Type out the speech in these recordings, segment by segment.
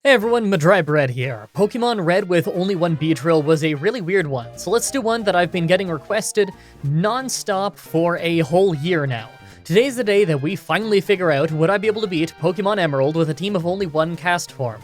Hey everyone, Mah-Dry-Bread here. Pokemon Red with only one Beedrill was a really weird one, so let's do one that I've been getting requested non-stop for a whole year now. Today's the day that we finally figure out would I be able to beat Pokemon Emerald with a team of only one Castform.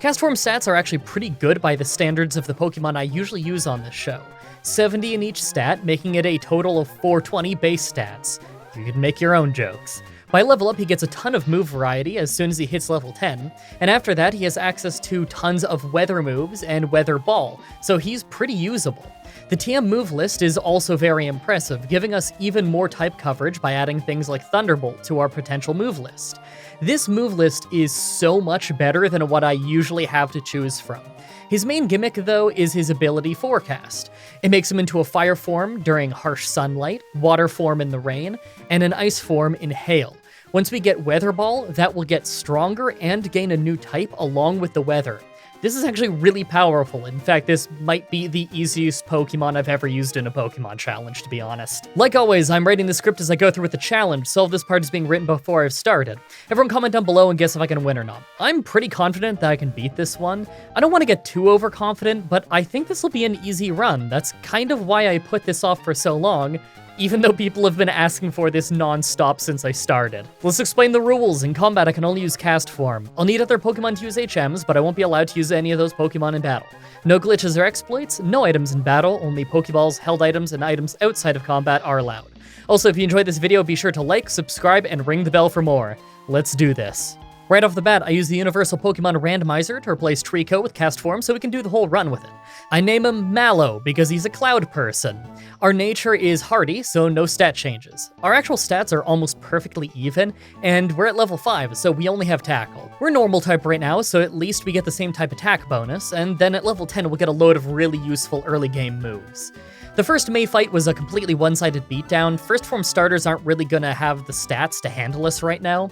Castform stats are actually pretty good by the standards of the Pokemon I usually use on this show. 70 in each stat, making it a total of 420 base stats. You can make your own jokes. By level up, he gets a ton of move variety as soon as he hits level 10, and after that he has access to tons of weather moves and Weather Ball, so he's pretty usable. The TM move list is also very impressive, giving us even more type coverage by adding things like Thunderbolt to our potential move list. This move list is so much better than what I usually have to choose from. His main gimmick, though, is his ability Forecast. It makes him into a fire form during harsh sunlight, water form in the rain, and an ice form in hail. Once we get Weather Ball, that will get stronger and gain a new type along with the weather. This is actually really powerful. In fact, this might be the easiest Pokemon I've ever used in a Pokemon challenge, to be honest. Like always, I'm writing the script as I go through with the challenge, so this part is being written before I've started. Everyone comment down below and guess if I can win or not. I'm pretty confident that I can beat this one. I don't want to get too overconfident, but I think this will be an easy run. That's kind of why I put this off for so long, even though people have been asking for this non-stop since I started. Let's explain the rules. In combat, I can only use Castform. I'll need other Pokemon to use HMs, but I won't be allowed to use any of those Pokemon in battle. No glitches or exploits, no items in battle, only Pokeballs, held items, and items outside of combat are allowed. Also, if you enjoyed this video, be sure to like, subscribe, and ring the bell for more. Let's do this. Right off the bat, I use the Universal Pokemon Randomizer to replace Trico with Castform so we can do the whole run with it. I name him Mallow because he's a cloud person. Our nature is hardy, so no stat changes. Our actual stats are almost perfectly even, and we're at level 5, so we only have Tackle. We're normal type right now, so at least we get the same type attack bonus, and then at level 10 we'll get a load of really useful early game moves. The first May fight was a completely one-sided beatdown. First form starters aren't really gonna have the stats to handle us right now.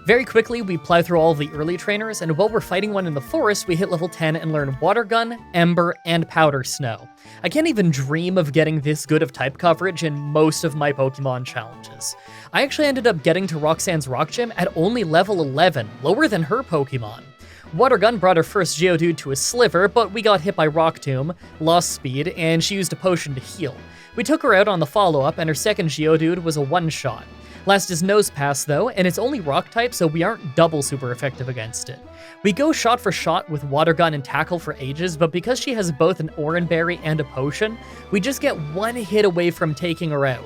Very quickly, we plow through all of the early trainers, and while we're fighting one in the forest, we hit level 10 and learn Water Gun, Ember, and Powder Snow. I can't even dream of getting this good of type coverage in most of my Pokemon challenges. I actually ended up getting to Roxanne's Rock Gym at only level 11, lower than her Pokemon. Water Gun brought her first Geodude to a sliver, but we got hit by Rock Tomb, lost speed, and she used a potion to heal. We took her out on the follow-up, and her second Geodude was a one-shot. Last is Nose Pass though, and it's only rock type, so we aren't double super effective against it. We go shot for shot with Water Gun and Tackle for ages, but because she has both an Oran Berry and a potion, we just get one hit away from taking her out.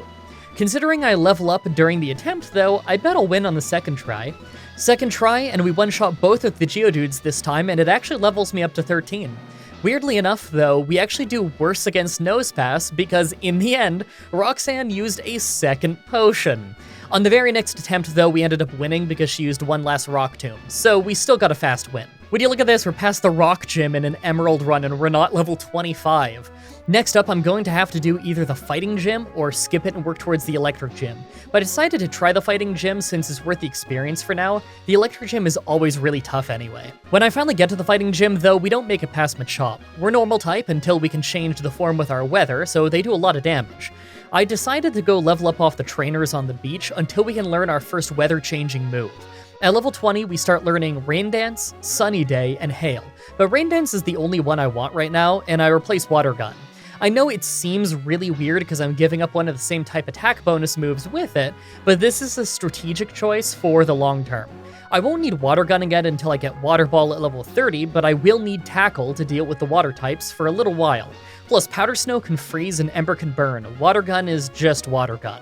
Considering I level up during the attempt though, I bet I'll win on the second try. Second try, and we one-shot both of the Geodudes this time, and it actually levels me up to 13. Weirdly enough, though, we actually do worse against Nose Pass because, in the end, Roxanne used a second potion. On the very next attempt, though, we ended up winning because she used one last Rock Tomb, so we still got a fast win. Would you look at this, we're past the Rock Gym in an Emerald run and we're not level 25. Next up, I'm going to have to do either the Fighting Gym or skip it and work towards the Electric Gym. But I decided to try the Fighting Gym since it's worth the experience for now. The Electric Gym is always really tough anyway. When I finally get to the Fighting Gym, though, we don't make it past Machop. We're normal type until we can change the form with our weather, so they do a lot of damage. I decided to go level up off the trainers on the beach until we can learn our first weather-changing move. At level 20, we start learning Rain Dance, Sunny Day, and Hail, but Rain Dance is the only one I want right now, and I replace Water Gun. I know it seems really weird because I'm giving up one of the same type attack bonus moves with it, but this is a strategic choice for the long term. I won't need Water Gun again until I get Water Ball at level 30, but I will need Tackle to deal with the water types for a little while. Plus, Powder Snow can freeze and Ember can burn. Water Gun is just Water Gun.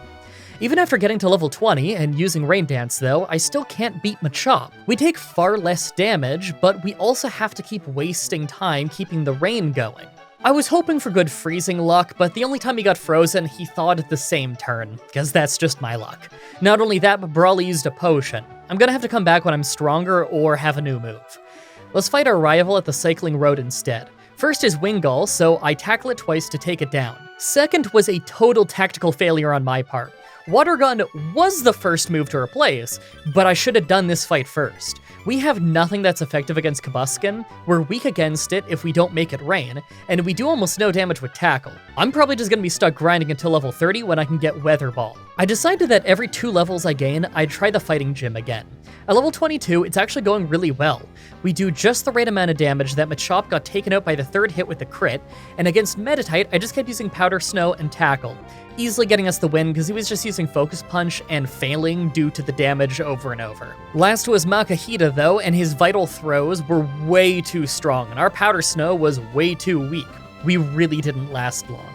Even after getting to level 20 and using Rain Dance though, I still can't beat Machop. We take far less damage, but we also have to keep wasting time keeping the rain going. I was hoping for good freezing luck, but the only time he got frozen, he thawed at the same turn, because that's just my luck. Not only that, but Brawly used a potion. I'm gonna have to come back when I'm stronger or have a new move. Let's fight our rival at the Cycling Road instead. First is Wingull, so I tackle it twice to take it down. Second was a total tactical failure on my part. Water Gun was the first move to replace, but I should have done this fight first. We have nothing that's effective against Kabuskin, we're weak against it if we don't make it rain, and we do almost no damage with Tackle. I'm probably just gonna be stuck grinding until level 30 when I can get Weather Ball. I decided that every 2 levels I gain, I'd try the fighting gym again. At level 22, it's actually going really well. We do just the right amount of damage that Machop got taken out by the 3rd hit with the crit, and against Meditite, I just kept using Powder Snow and Tackle, easily getting us the win because he was just using Focus Punch and failing due to the damage over and over. Last was Makahita though, and his Vital Throws were way too strong, and our Powder Snow was way too weak. We really didn't last long.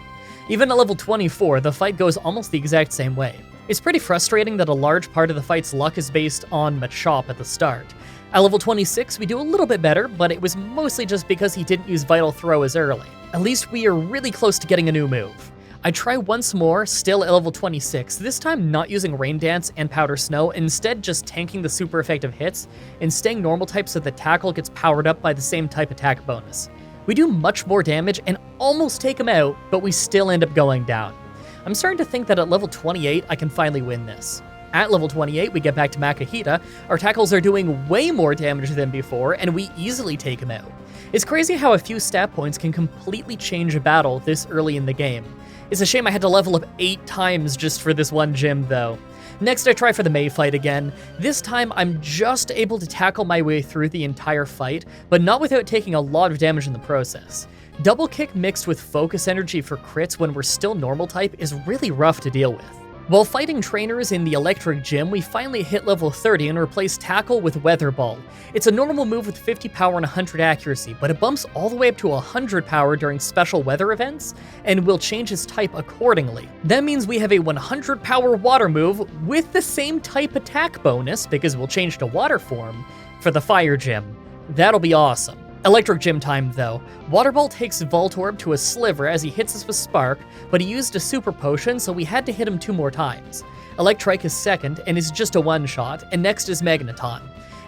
Even at level 24, the fight goes almost the exact same way. It's pretty frustrating that a large part of the fight's luck is based on Machop at the start. At level 26, we do a little bit better, but it was mostly just because he didn't use Vital Throw as early. At least we are really close to getting a new move. I try once more, still at level 26, this time not using Rain Dance and Powder Snow, instead just tanking the super effective hits and staying normal type so the tackle gets powered up by the same type attack bonus. We do much more damage and almost take him out, but we still end up going down. I'm starting to think that at level 28, I can finally win this. At level 28, we get back to Makahita, our tackles are doing way more damage than before, and we easily take him out. It's crazy how a few stat points can completely change a battle this early in the game. It's a shame I had to level up 8 times just for this one gym though. Next, I try for the Mei fight again. This time, I'm just able to tackle my way through the entire fight, but not without taking a lot of damage in the process. Double kick mixed with focus energy for crits when we're still normal type is really rough to deal with. While fighting trainers in the electric gym, we finally hit level 30 and replace Tackle with Weather Ball. It's a normal move with 50 power and 100 accuracy, but it bumps all the way up to 100 power during special weather events, and will change his type accordingly. That means we have a 100 power water move with the same type attack bonus, because we'll change to water form, for the fire gym. That'll be awesome. Electric gym time though. Water Ball takes Voltorb to a sliver as he hits us with Spark, but he used a super potion, so we had to hit him 2 more times. Electrike is second, and is just a one-shot, and next is Magneton.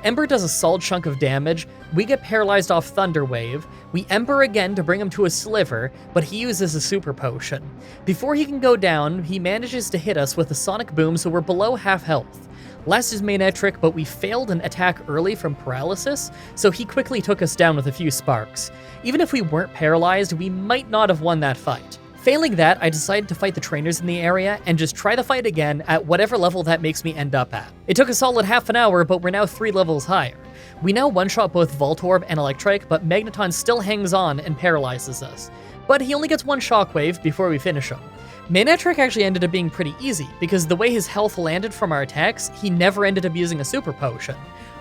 Ember does a solid chunk of damage, we get paralyzed off Thunder Wave, we Ember again to bring him to a sliver, but he uses a super potion. Before he can go down, he manages to hit us with a Sonic Boom, so we're below half health. Last is Manectric, but we failed an attack early from Paralysis, so he quickly took us down with a few sparks. Even if we weren't paralyzed, we might not have won that fight. Failing that, I decided to fight the trainers in the area and just try the fight again at whatever level that makes me end up at. It took a solid half an hour, but we're now 3 levels higher. We now one-shot both Voltorb and Electrike, but Magneton still hangs on and paralyzes us. But he only gets 1 Shockwave before we finish him. Manectric actually ended up being pretty easy, because the way his health landed from our attacks, he never ended up using a super potion.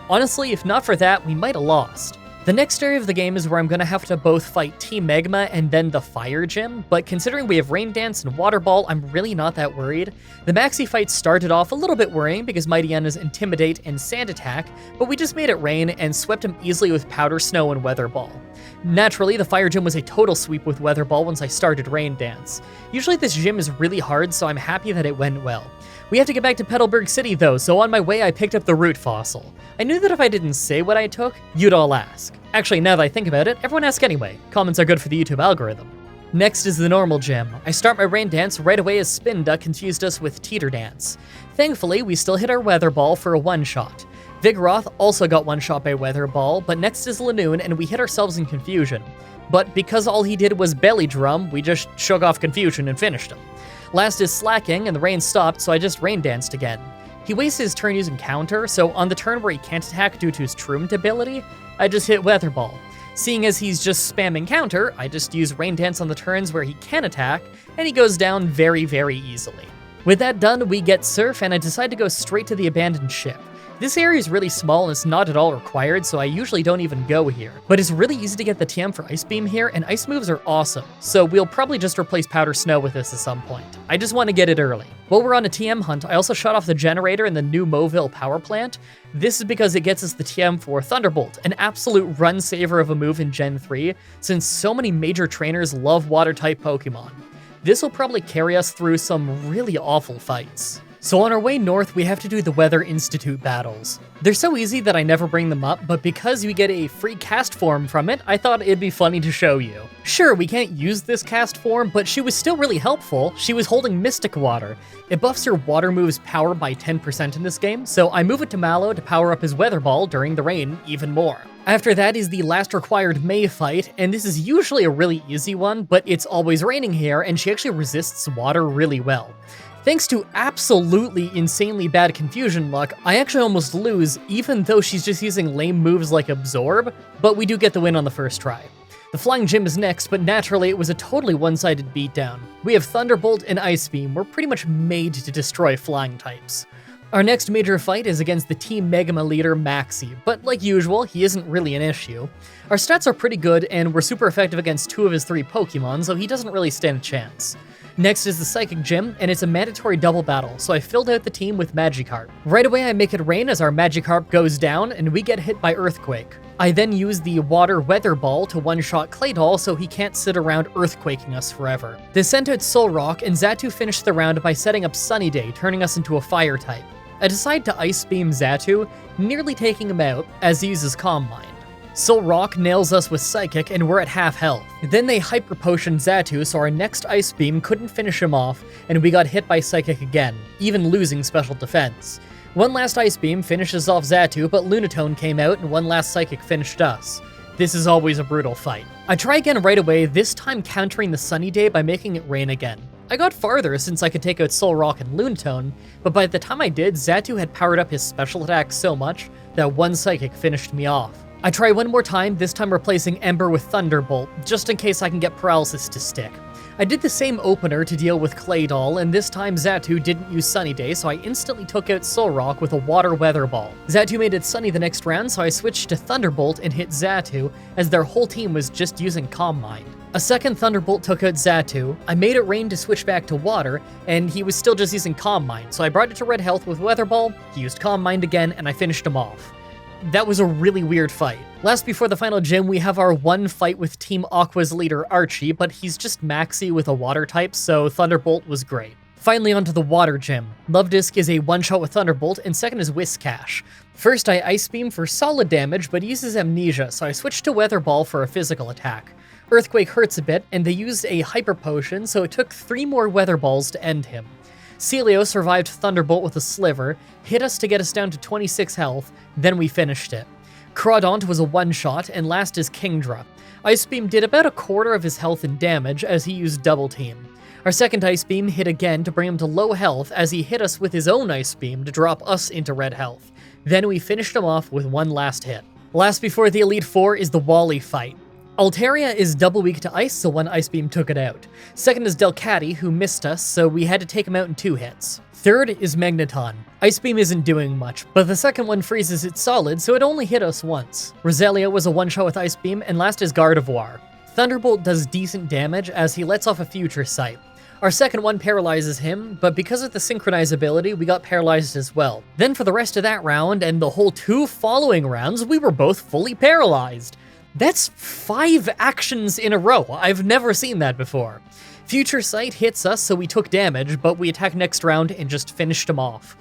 Honestly, if not for that, we might have lost. The next area of the game is where I'm going to have to both fight Team Magma and then the Fire Gym, but considering we have Rain Dance and Water Ball, I'm really not that worried. The Maxi fight started off a little bit worrying because Mighty Enna's Intimidate and Sand Attack, but we just made it rain and swept him easily with Powder Snow and Weather Ball. Naturally, the Fire Gym was a total sweep with Weather Ball once I started Rain Dance. Usually this gym is really hard, so I'm happy that it went well. We have to get back to Petalburg City though, so on my way I picked up the Root Fossil. I knew that if I didn't say what I took, you'd all ask. Actually, now that I think about it, everyone asks anyway. Comments are good for the YouTube algorithm. Next is the normal gym. I start my Rain Dance right away as Spin Duck confused us with Teeter Dance. Thankfully, we still hit our Weather Ball for a one-shot. Vigoroth also got one-shot by Weather Ball, but next is Lanoon and we hit ourselves in Confusion. But because all he did was Belly Drum, we just shook off Confusion and finished him. Last is Slacking, and the rain stopped, so I just Rain Danced again. He wastes his turn using Counter, so on the turn where he can't attack due to his Truant ability, I just hit Weather Ball. Seeing as he's just spamming Counter, I just use Rain Dance on the turns where he can attack, and he goes down very, very easily. With that done, we get Surf, and I decide to go straight to the abandoned ship. This area is really small and it's not at all required, so I usually don't even go here. But it's really easy to get the TM for Ice Beam here, and Ice moves are awesome, so we'll probably just replace Powder Snow with this at some point. I just want to get it early. While we're on a TM hunt, I also shot off the generator in the new Moville power plant. This is because it gets us the TM for Thunderbolt, an absolute run saver of a move in Gen 3, since so many major trainers love water-type Pokemon. This will probably carry us through some really awful fights. So on our way north, we have to do the Weather Institute battles. They're so easy that I never bring them up, but because you get a free Castform from it, I thought it'd be funny to show you. Sure, we can't use this Castform, but she was still really helpful. She was holding Mystic Water. It buffs your water move's power by 10% in this game, so I move it to Mallow to power up his Weather Ball during the rain even more. After that is the last required Mei fight, and this is usually a really easy one, but it's always raining here, and she actually resists water really well. Thanks to absolutely insanely bad confusion luck, I actually almost lose even though she's just using lame moves like Absorb, but we do get the win on the first try. The Flying Gym is next, but naturally it was a totally one-sided beatdown. We have Thunderbolt and Ice Beam. We're pretty much made to destroy flying types. Our next major fight is against the Team Megama leader Maxi, but like usual, he isn't really an issue. Our stats are pretty good, and we're super effective against 2 of his 3 Pokemon, so he doesn't really stand a chance. Next is the Psychic Gym, and it's a mandatory double battle, so I filled out the team with Magikarp. Right away I make it rain as our Magikarp goes down, and we get hit by Earthquake. I then use the Water Weather Ball to one-shot Claydol so he can't sit around earthquaking us forever. They sent out Solrock, and Xatu finished the round by setting up Sunny Day, turning us into a Fire type. I decide to Ice Beam Xatu, nearly taking him out, as he uses Calm Mind. Solrock nails us with Psychic, and we're at half health. Then they Hyper Potion Xatu, so our next Ice Beam couldn't finish him off, and we got hit by Psychic again, even losing Special Defense. One last Ice Beam finishes off Xatu, but Lunatone came out, and one last Psychic finished us. This is always a brutal fight. I try again right away, this time countering the Sunny Day by making it rain again. I got farther since I could take out Solrock and Lunatone, but by the time I did, Xatu had powered up his special attack so much that one Psychic finished me off. I try one more time, this time replacing Ember with Thunderbolt, just in case I can get Paralysis to stick. I did the same opener to deal with Claydol, and this time Xatu didn't use Sunny Day, so I instantly took out Solrock with a Water Weather Ball. Xatu made it sunny the next round, so I switched to Thunderbolt and hit Xatu, as their whole team was just using Calm Mind. A second Thunderbolt took out Xatu, I made it rain to switch back to Water, and he was still just using Calm Mind, so I brought it to Red Health with Weather Ball, he used Calm Mind again, and I finished him off. That was a really weird fight. Last before the final gym, we have our one fight with Team Aqua's leader Archie, but he's just Maxi with a water type, so Thunderbolt was great. Finally onto the water gym. Love Disc is a one-shot with Thunderbolt, and second is Whiskash. First I Ice Beam for solid damage, but uses Amnesia, so I switched to Weather Ball for a physical attack. Earthquake hurts a bit, and they used a Hyper Potion, so it took 3 more Weather Balls to end him. Celio survived Thunderbolt with a Sliver, hit us to get us down to 26 health, then we finished it. Crawdaunt was a one-shot, and last is Kingdra. Ice Beam did about a quarter of his health and damage as he used Double Team. Our second Ice Beam hit again to bring him to low health as he hit us with his own Ice Beam to drop us into red health. Then we finished him off with one last hit. Last before the Elite Four is the Wally fight. Altaria is double weak to ice, so one Ice Beam took it out. Second is Delcatty, who missed us, so we had to take him out in 2 hits. Third is Magneton. Ice Beam isn't doing much, but the second one freezes it solid, so it only hit us once. Roselia was a one-shot with Ice Beam, and last is Gardevoir. Thunderbolt does decent damage as he lets off a Future Sight. Our second one paralyzes him, but because of the Synchronize ability, we got paralyzed as well. Then for the rest of that round, and the whole 2 following rounds, we were both fully paralyzed. That's 5 actions in a row. I've never seen that before. Future Sight hits us, so we took damage, but we attacked next round and just finished him off.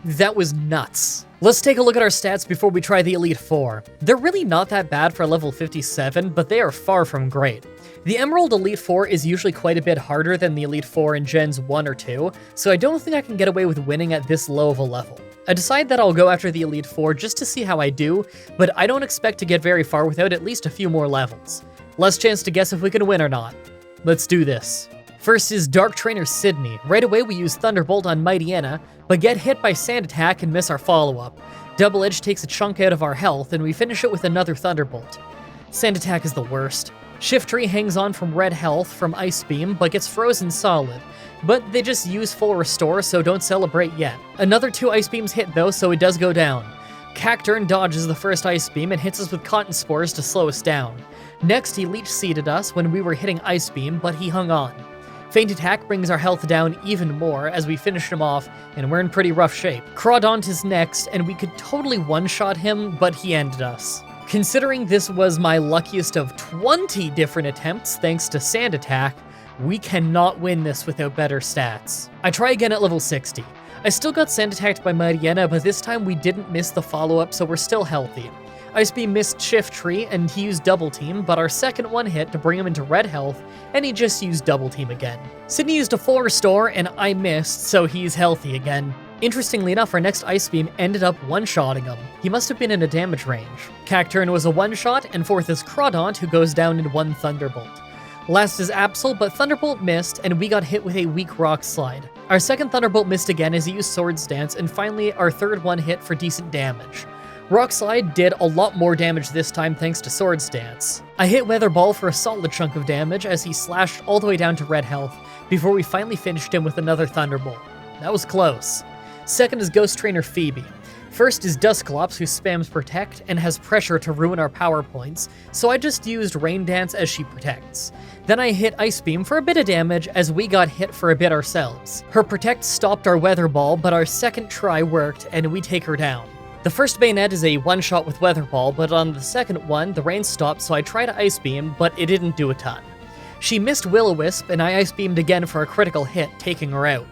That was nuts. Let's take a look at our stats before we try the Elite Four. They're really not that bad for level 57, but they are far from great. The Emerald Elite Four is usually quite a bit harder than the Elite Four in Gens 1 or 2, so I don't think I can get away with winning at this low of a level. I decide that I'll go after the Elite Four just to see how I do, but I don't expect to get very far without at least a few more levels. Less chance to guess if we can win or not. Let's do this. First is Dark Trainer Sydney. Right away we use Thunderbolt on Mightyena, but get hit by Sand Attack and miss our follow-up. Double Edge takes a chunk out of our health, and we finish it with another Thunderbolt. Sand Attack is the worst. Shiftry hangs on from red health from Ice Beam, but gets frozen solid. But they just use full restore, so don't celebrate yet. Another 2 Ice Beams hit though, so it does go down. Cacturn dodges the first Ice Beam and hits us with Cotton Spores to slow us down. Next, he Leech Seeded us when we were hitting Ice Beam, but he hung on. Feint Attack brings our health down even more as we finish him off, and we're in pretty rough shape. Crawdaunt is next, and we could totally one-shot him, but he ended us. Considering this was my luckiest of 20 different attempts thanks to Sand Attack, we cannot win this without better stats. I try again at level 60. I still got Sand Attacked by Mightyena, but this time we didn't miss the follow-up, so we're still healthy. Ice Beam missed Shiftry, and he used Double Team, but our second one hit to bring him into red health, and he just used Double Team again. Sydney used a full restore, and I missed, so he's healthy again. Interestingly enough, our next Ice Beam ended up one-shotting him. He must have been in a damage range. Cacturn was a one-shot, and fourth is Crawdaunt, who goes down in 1 Thunderbolt. Last is Absol, but Thunderbolt missed, and we got hit with a weak Rock Slide. Our second Thunderbolt missed again as he used Swords Dance, and finally our third one hit for decent damage. Rock Slide did a lot more damage this time thanks to Swords Dance. I hit Weather Ball for a solid chunk of damage as he slashed all the way down to red health before we finally finished him with another Thunderbolt. That was close. Second is Ghost Trainer Phoebe. First is Dusclops, who spams Protect and has pressure to ruin our power points, so I just used Rain Dance as she protects. Then I hit Ice Beam for a bit of damage as we got hit for a bit ourselves. Her Protect stopped our Weather Ball, but our second try worked and we take her down. The first Bayonet is a one-shot with Weather Ball, but on the second one, the rain stopped, so I tried to Ice Beam, but it didn't do a ton. She missed Will-O-Wisp, and I Ice Beamed again for a critical hit, taking her out.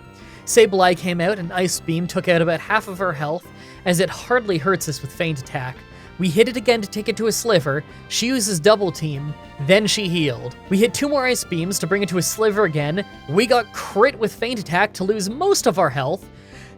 Sableye came out, and Ice Beam took out about half of her health, as it hardly hurts us with Feint Attack. We hit it again to take it to a Sliver, she uses Double Team, then she healed. We hit 2 more Ice Beams to bring it to a Sliver again, we got crit with Feint Attack to lose most of our health,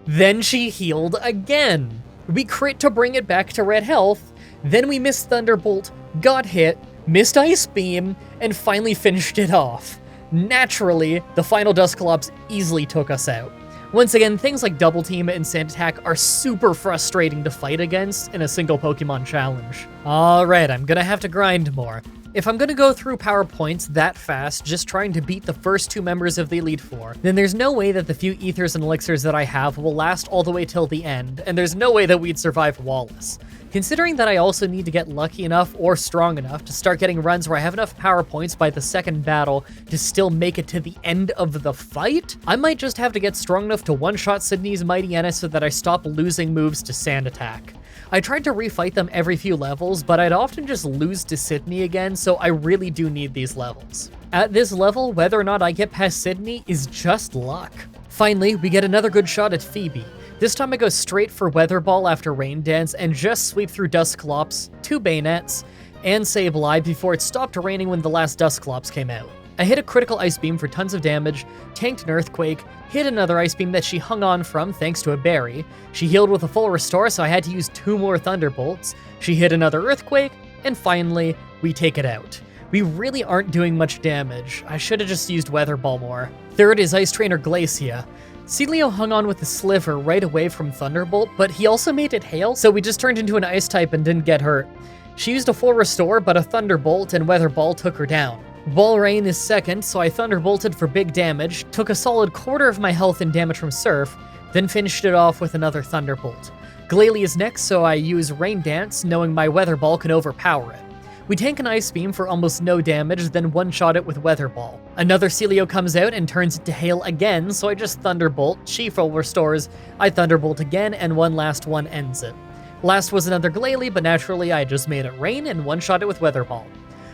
then she healed again. We crit to bring it back to red health, then we missed Thunderbolt, got hit, missed Ice Beam, and finally finished it off. Naturally, the final Dusclops easily took us out. Once again, things like Double Team and Sand Attack are super frustrating to fight against in a single Pokemon challenge. Alright, I'm gonna have to grind more. If I'm gonna go through power points that fast just trying to beat the first 2 members of the Elite Four, then there's no way that the few Ethers and Elixirs that I have will last all the way till the end, and there's no way that we'd survive Wallace. Considering that I also need to get lucky enough or strong enough to start getting runs where I have enough power points by the second battle to still make it to the end of the fight, I might just have to get strong enough to one-shot Sydney's Mightyena so that I stop losing moves to Sand Attack. I tried to refight them every few levels, but I'd often just lose to Sydney again, so I really do need these levels. At this level, whether or not I get past Sydney is just luck. Finally, we get another good shot at Phoebe. This time I go straight for Weather Ball after Rain Dance and just sweep through Dusclops, 2 Bayonets, and Sableye before it stopped raining when the last Dusclops came out. I hit a critical Ice Beam for tons of damage, tanked an Earthquake, hit another Ice Beam that she hung on from thanks to a berry. She healed with a full restore, so I had to use 2 more Thunderbolts. She hit another Earthquake, and finally, we take it out. We really aren't doing much damage. I should have just used Weather Ball more. Third is Ice Trainer Glacia. Sealeo hung on with the Sliver right away from Thunderbolt, but he also made it hail, so we just turned into an Ice type and didn't get hurt. She used a full restore, but a Thunderbolt and Weather Ball took her down. Ball Rain is second, so I Thunderbolted for big damage, took a solid quarter of my health and damage from Surf, then finished it off with another Thunderbolt. Glalie is next, so I use Rain Dance, knowing my Weather Ball can overpower it. We tank an Ice Beam for almost no damage, then one-shot it with Weather Ball. Another Sealeo comes out and turns it to Hail again, so I just Thunderbolt, she full restores, I Thunderbolt again, and one last one ends it. Last was another Glalie, but naturally I just made it rain and one-shot it with Weather Ball.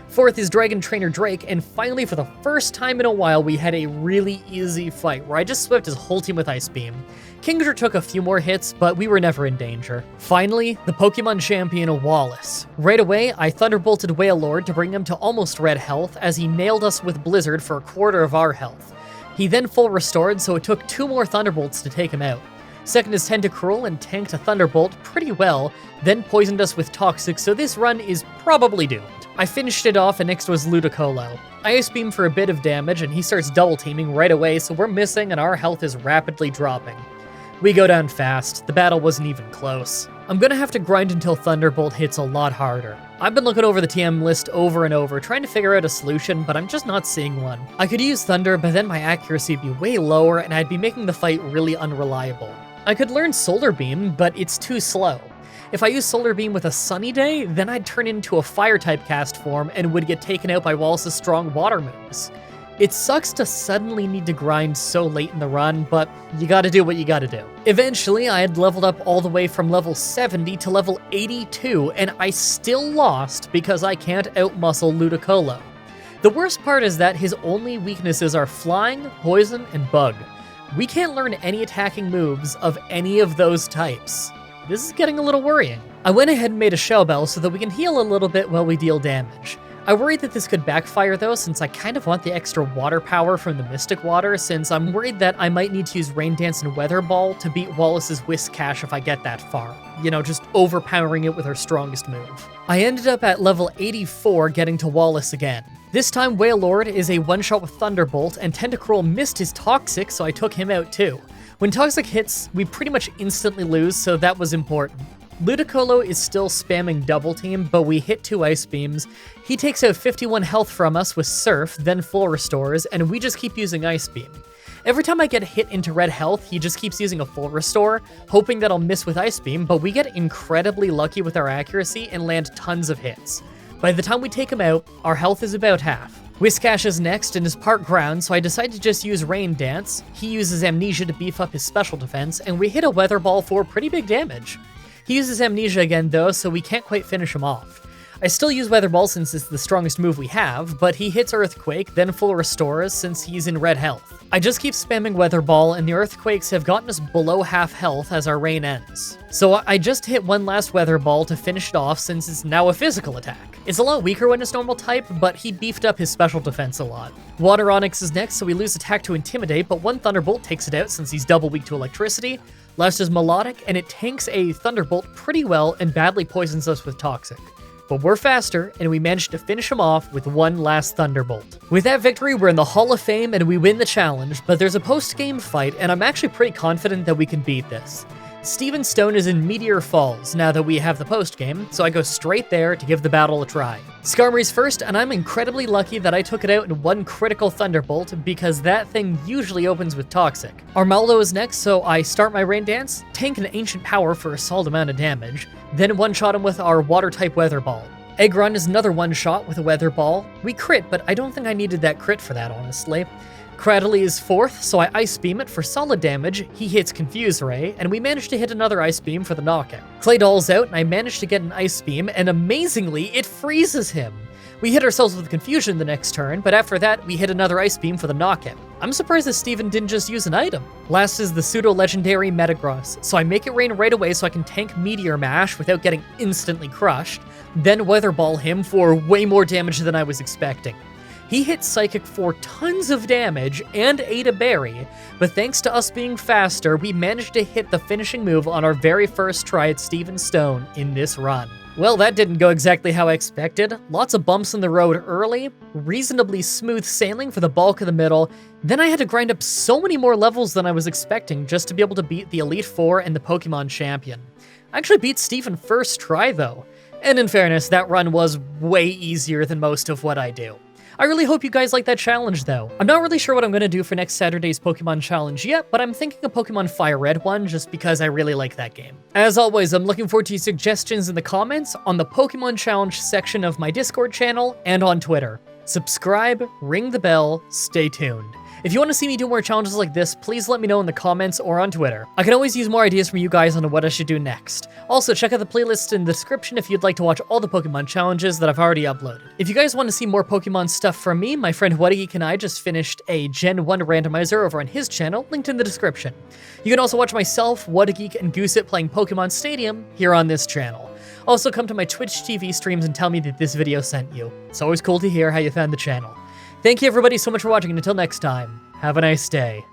Fourth is Dragon Trainer Drake, and finally for the first time in a while we had a really easy fight where I just swept his whole team with Ice Beam. Kingdra took a few more hits, but we were never in danger. Finally, the Pokemon champion Wallace. Right away, I Thunderbolted Wailord to bring him to almost red health as he nailed us with Blizzard for a quarter of our health. He then full restored, so it took 2 more Thunderbolts to take him out. Second is Tentacruel and tanked a Thunderbolt pretty well, then poisoned us with Toxic, so this run is probably doomed. I finished it off, and next was Ludicolo. I Ice Beam for a bit of damage, and he starts double teaming right away, so we're missing and our health is rapidly dropping. We go down fast, the battle wasn't even close. I'm gonna have to grind until Thunderbolt hits a lot harder. I've been looking over the TM list over and over, trying to figure out a solution, but I'm just not seeing one. I could use Thunder, but then my accuracy would be way lower, and I'd be making the fight really unreliable. I could learn Solar Beam, but it's too slow. If I use Solar Beam with a sunny day, then I'd turn into a Fire-type Castform and would get taken out by Wallace's strong water moves. It sucks to suddenly need to grind so late in the run, but you gotta do what you gotta do. Eventually, I had leveled up all the way from level 70 to level 82, and I still lost because I can't outmuscle Ludicolo. The worst part is that his only weaknesses are Flying, Poison, and Bug. We can't learn any attacking moves of any of those types. This is getting a little worrying. I went ahead and made a Shell Bell so that we can heal a little bit while we deal damage. I worried that this could backfire though, since I kind of want the extra water power from the Mystic Water, since I'm worried that I might need to use Rain Dance and Weather Ball to beat Wallace's Whiskash if I get that far. You know, just overpowering it with her strongest move. I ended up at level 84 getting to Wallace again. This time Wailord is a one-shot with Thunderbolt, and Tentacruel missed his Toxic, so I took him out too. When Toxic hits, we pretty much instantly lose, so that was important. Ludicolo is still spamming Double Team, but we hit 2 Ice Beams. He takes out 51 health from us with Surf, then full restores, and we just keep using Ice Beam. Every time I get hit into red health, he just keeps using a full restore, hoping that I'll miss with Ice Beam, but we get incredibly lucky with our accuracy and land tons of hits. By the time we take him out, our health is about half. Whiscash is next and is part ground, so I decide to just use Rain Dance. He uses Amnesia to beef up his special defense, and we hit a Weather Ball for pretty big damage. He uses Amnesia again though, so we can't quite finish him off. I still use Weather Ball since it's the strongest move we have, but he hits Earthquake, then full restores since he's in red health. I just keep spamming Weather Ball, and the Earthquakes have gotten us below half health as our rain ends. So I just hit one last Weather Ball to finish it off since it's now a physical attack. It's a lot weaker when it's normal type, but he beefed up his special defense a lot. Water Onyx is next, so we lose attack to Intimidate, but one Thunderbolt takes it out since he's double weak to electricity. Last is Melodic, and it tanks a Thunderbolt pretty well and badly poisons us with Toxic. But we're faster, and we managed to finish him off with one last Thunderbolt. With that victory, we're in the Hall of Fame and we win the challenge, but there's a post-game fight, and I'm actually pretty confident that we can beat this. Steven Stone is in Meteor Falls now that we have the post-game, so I go straight there to give the battle a try. Skarmory's first, and I'm incredibly lucky that I took it out in one critical Thunderbolt, because that thing usually opens with Toxic. Armaldo is next, so I start my Rain Dance, tank an Ancient Power for a solid amount of damage, then one-shot him with our Water-type Weather Ball. Egron is another one-shot with a Weather Ball. We crit, but I don't think I needed that crit for that, honestly. Cradley is fourth, so I Ice Beam it for solid damage. He hits Confuse Ray, and we managed to hit another Ice Beam for the knockout. Claydol's out, and I managed to get an Ice Beam, and amazingly, it freezes him. We hit ourselves with Confusion the next turn, but after that, we hit another Ice Beam for the knockout. I'm surprised that Steven didn't just use an item. Last is the pseudo-legendary Metagross, so I make it rain right away so I can tank Meteor Mash without getting instantly crushed, then Weather Ball him for way more damage than I was expecting. He hit Psychic for tons of damage and ate a berry, but thanks to us being faster, we managed to hit the finishing move on our very first try at Steven Stone in this run. Well, that didn't go exactly how I expected. Lots of bumps in the road early, reasonably smooth sailing for the bulk of the middle, then I had to grind up so many more levels than I was expecting just to be able to beat the Elite Four and the Pokemon Champion. I actually beat Steven first try though, and in fairness, that run was way easier than most of what I do. I really hope you guys like that challenge, though. I'm not really sure what I'm going to do for next Saturday's Pokemon Challenge yet, but I'm thinking a Pokemon Fire Red one just because I really like that game. As always, I'm looking forward to your suggestions in the comments, on the Pokemon Challenge section of my Discord channel, and on Twitter. Subscribe, ring the bell, stay tuned. If you want to see me do more challenges like this, please let me know in the comments or on Twitter. I can always use more ideas from you guys on what I should do next. Also, check out the playlist in the description if you'd like to watch all the Pokemon challenges that I've already uploaded. If you guys want to see more Pokemon stuff from me, my friend Whatageek and I just finished a Gen 1 randomizer over on his channel, linked in the description. You can also watch myself, Whatageek, and Goosit playing Pokemon Stadium here on this channel. Also, come to my Twitch TV streams and tell me that this video sent you. It's always cool to hear how you found the channel. Thank you everybody so much for watching, and until next time, have a nice day.